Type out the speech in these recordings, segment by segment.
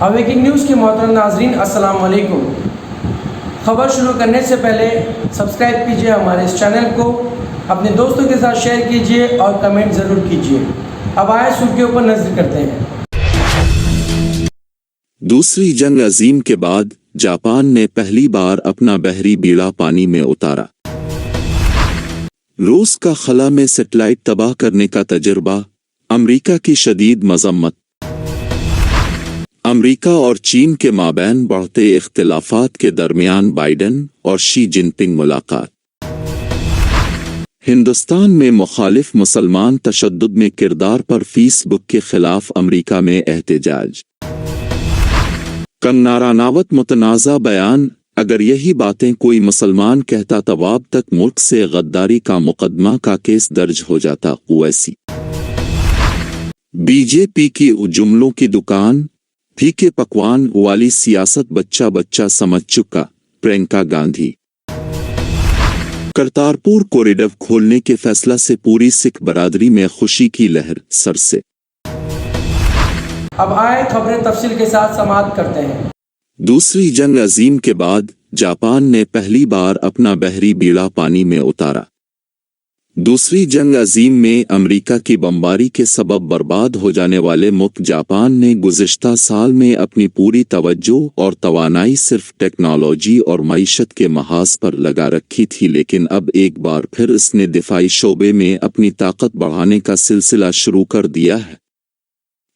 Awaking news کے محترم ناظرین السلام علیکم۔ خبر شروع کرنے سے پہلے سبسکرائب کیجیے ہمارے اس چینل کو، اپنے دوستوں کے ساتھ شیئر کیجیے اور کمنٹ ضرور کیجیے۔ اب آئے سرخیوں پر نظر کرتے ہیں۔ دوسری جنگ عظیم کے بعد جاپان نے پہلی بار اپنا بحری بیڑا پانی میں اتارا۔ روس کا خلا میں سیٹلائٹ تباہ کرنے کا تجربہ، امریکہ کی شدید مذمت۔ امریکہ اور چین کے مابین بڑھتے اختلافات کے درمیان بائیڈن اور شی جن پنگ ملاقات۔ ہندوستان میں مخالف مسلمان تشدد میں کردار پر فیس بک کے خلاف امریکہ میں احتجاج۔ کنگنا رناوت متنازع بیان، اگر یہی باتیں کوئی مسلمان کہتا تو اب تک ملک سے غداری کا مقدمہ کا کیس درج ہو جاتا۔ اویسی۔ بی جے پی کی جملوں کی دکان، پھیکے پکوان والی سیاست بچہ بچہ سمجھ چکا، پرینکا گاندھی۔ کرتارپور کوریڈور کھولنے کے فیصلہ سے پوری سکھ برادری میں خوشی کی لہر سر سے۔ اب آئے خبریں تفصیل کے ساتھ سماعت کرتے ہیں۔ دوسری جنگ عظیم کے بعد جاپان نے پہلی بار اپنا بحری بیڑا پانی میں اتارا۔ دوسری جنگ عظیم میں امریکہ کی بمباری کے سبب برباد ہو جانے والے ملک جاپان نے گزشتہ سال میں اپنی پوری توجہ اور توانائی صرف ٹیکنالوجی اور معیشت کے محاذ پر لگا رکھی تھی، لیکن اب ایک بار پھر اس نے دفاعی شعبے میں اپنی طاقت بڑھانے کا سلسلہ شروع کر دیا ہے۔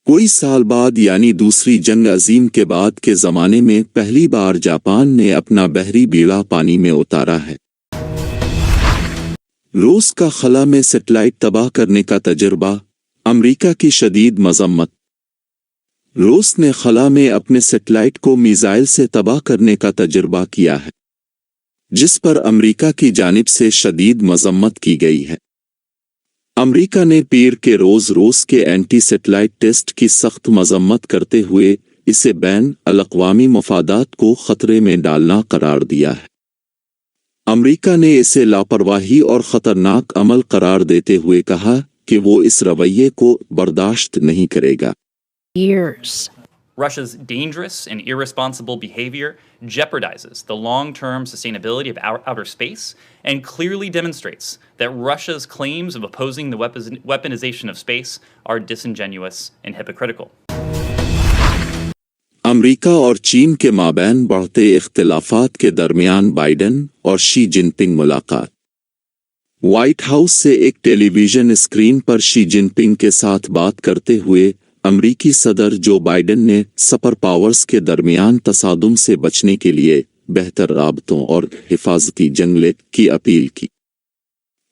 کوئی سال بعد یعنی دوسری جنگ عظیم کے بعد کے زمانے میں پہلی بار جاپان نے اپنا بحری بیڑا پانی میں اتارا ہے۔ روس کا خلا میں سیٹلائٹ تباہ کرنے کا تجربہ، امریکہ کی شدید مذمت۔ روس نے خلا میں اپنے سیٹلائٹ کو میزائل سے تباہ کرنے کا تجربہ کیا ہے، جس پر امریکہ کی جانب سے شدید مذمت کی گئی ہے۔ امریکہ نے پیر کے روز روس کے اینٹی سیٹلائٹ ٹیسٹ کی سخت مذمت کرتے ہوئے اسے بین الاقوامی مفادات کو خطرے میں ڈالنا قرار دیا ہے۔ امریکہ نے اسے لاپرواہی اور خطرناک عمل قرار دیتے ہوئے کہا کہ وہ اس رویے کو برداشت نہیں کرے گا۔ Russia's dangerous and irresponsible behavior jeopardizes the long-term sustainability of our outer space and clearly demonstrates that Russia's claims of opposing the weaponization of space are disingenuous and hypocritical. امریکہ اور چین کے مابین بڑھتے اختلافات کے درمیان بائیڈن اور شی جن پنگ ملاقات۔ وائٹ ہاؤس سے ایک ٹیلی ویژن اسکرین پر شی جن پنگ کے ساتھ بات کرتے ہوئے امریکی صدر جو بائیڈن نے سپر پاورز کے درمیان تصادم سے بچنے کے لیے بہتر رابطوں اور حفاظتی جنگلے کی اپیل کی۔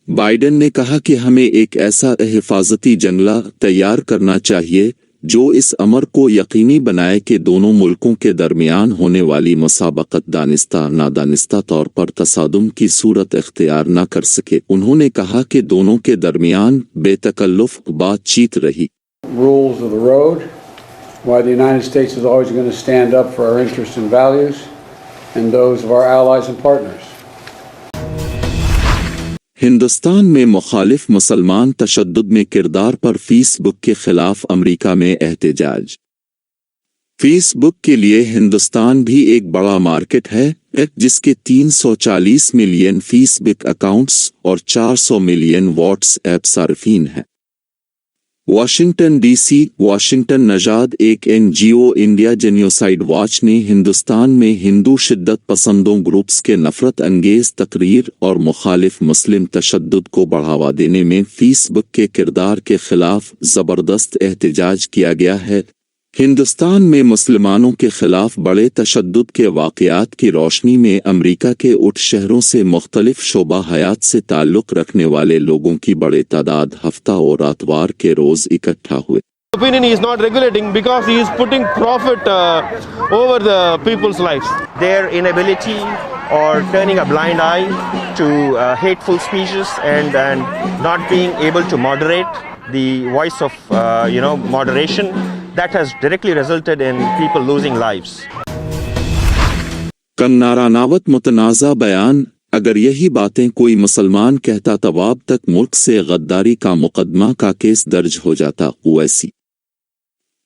بائیڈن نے کہا کہ ہمیں ایک ایسا حفاظتی جنگلہ تیار کرنا چاہیے جو اس امر کو یقینی بنائے کہ دونوں ملکوں کے درمیان ہونے والی مسابقت دانستہ نادانستہ طور پر تصادم کی صورت اختیار نہ کر سکے۔ انہوں نے کہا کہ دونوں کے درمیان بے تکلف بات چیت رہی۔ Rules of the road, why the United States is always going to stand up for our interests and values and those of our allies and partners. Hindustan میں مخالف مسلمان تشدد میں کردار پر فیس بک کے خلاف امریکہ میں احتجاج۔ فیس بک کے لیے ہندوستان بھی ایک بڑا مارکیٹ ہے، جس کے 340 ملین فیس بک اکاؤنٹس اور 400 ملین واٹس ایپ صارفین ہیں۔ واشنگٹن ڈی سی واشنگٹن نژاد ایک این جی او انڈیا جینوسائیڈ واچ نے ہندوستان میں ہندو شدت پسندوں گروپس کے نفرت انگیز تقریر اور مخالف مسلم تشدد کو بڑھاوا دینے میں فیس بک کے کردار کے خلاف زبردست احتجاج کیا گیا ہے۔ ہندوستان میں مسلمانوں کے خلاف بڑے تشدد کے واقعات کی روشنی میں امریکہ کے 8 شہروں سے مختلف شعبہ حیات سے تعلق رکھنے والے لوگوں کی بڑی تعداد ہفتہ اور اتوار کے روز اکٹھا ہوئے۔ Opinion he is not regulating because he is putting profit over the people's lives. Their inability or turning a blind eye to hateful speeches and not being able to moderate the voice of moderation, that has directly resulted in people losing lives. Kangana Ranaut متنازع بیان، اگر یہی باتیں کوئی مسلمان کہتا تو اب تک ملک سے غداری کا مقدمہ کا کیس درج ہو جاتا۔ اویسی۔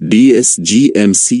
DSGMC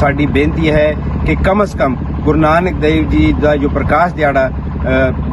ਸਾਡੀ ਬੇਨਤੀ ਹੈ ਕਿ ਕਮ ਸੇ ਕਮ ਗੁਰੂ ਨਾਨਕ ਦੇਵ ਜੀ ਦਾ ਜੋ ਪ੍ਰਕਾਸ਼ ਦਿਹਾੜਾ